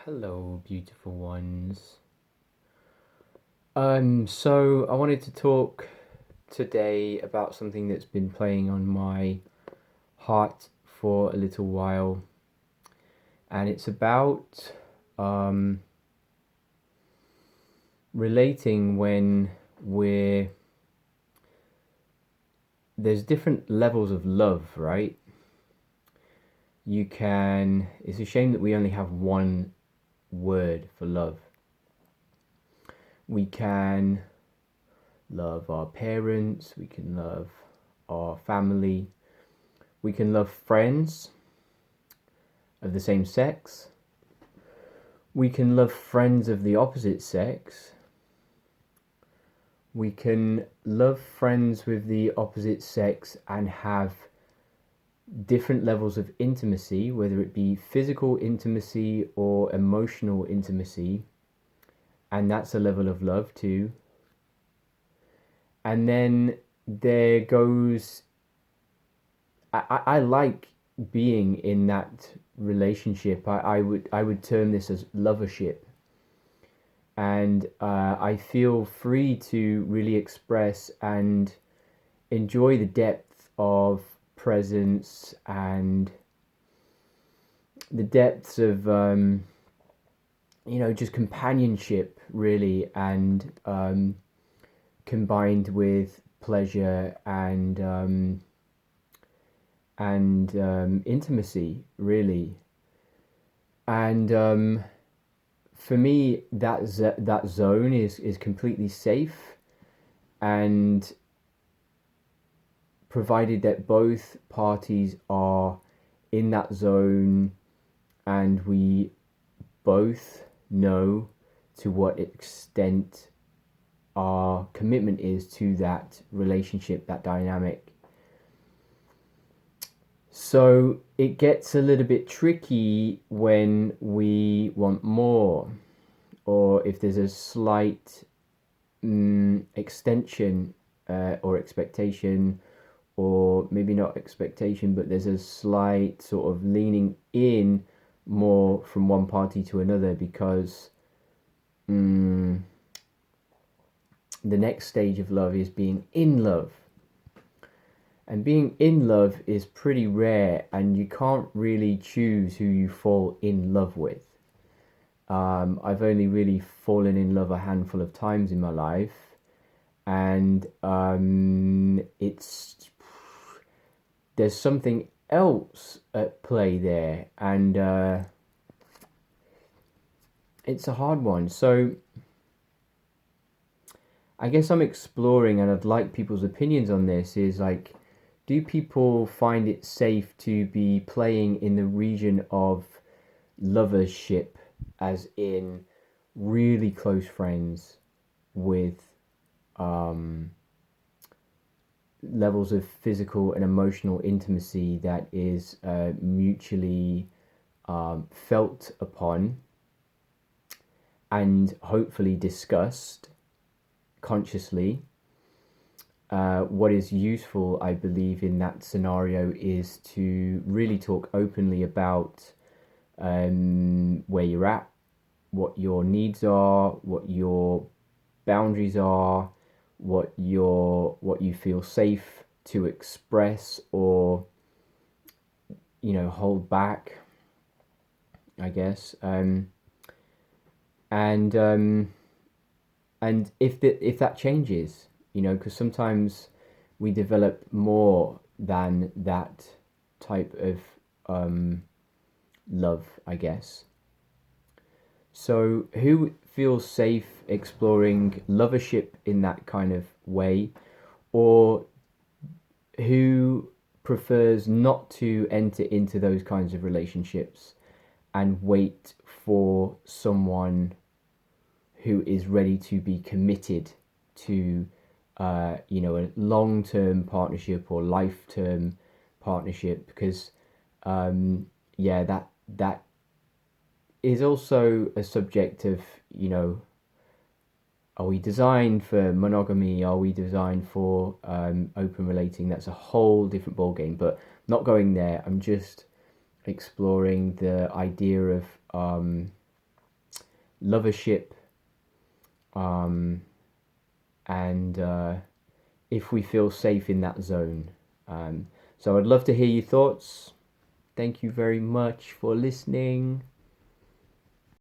Hello, beautiful ones. So I wanted to talk today about something that's been playing on my heart for a little while, and it's about um, relating when we're there's different levels of love, right? It's a shame that we only have one word for love. We can love our parents, we can love our family, we can love friends of the same sex, we can love friends of the opposite sex, we can love friends with the opposite sex and have different levels of intimacy, whether it be physical intimacy or emotional intimacy, and that's a level of love too. And then there goes, I like being in that relationship. I would term this as lovership, and I feel free to really express and enjoy the depth of presence and the depths of just companionship, really, and combined with pleasure and intimacy, really. And for me, that zone is completely safe, and provided that both parties are in that zone and we both know to what extent our commitment is to that relationship, that dynamic. So it gets a little bit tricky when we want more, or if there's a slight extension or expectation, or maybe not expectation, but there's a slight sort of leaning in more from one party to another, because the next stage of love is being in love. And being in love is pretty rare, and you can't really choose who you fall in love with. I've only really fallen in love a handful of times in my life, and there's something else at play there, and it's a hard one. So I guess I'm exploring, and I'd like people's opinions on this, is like, do people find it safe to be playing in the region of lovership, as in really close friends with levels of physical and emotional intimacy that is mutually felt upon and hopefully discussed consciously? What is useful, I believe, in that scenario is to really talk openly about where you're at, what your needs are, what your boundaries are, what you feel safe to express or hold back, I guess. And if that changes, because sometimes we develop more than that type of love, I guess. So who feels safe exploring lovership in that kind of way, or who prefers not to enter into those kinds of relationships and wait for someone who is ready to be committed to a long-term partnership or life-term partnership? Because that is also a subject of, are we designed for monogamy? Are we designed for open relating? That's a whole different ballgame, but not going there. I'm just exploring the idea of lovership, and if we feel safe in that zone. So I'd love to hear your thoughts. Thank you very much for listening.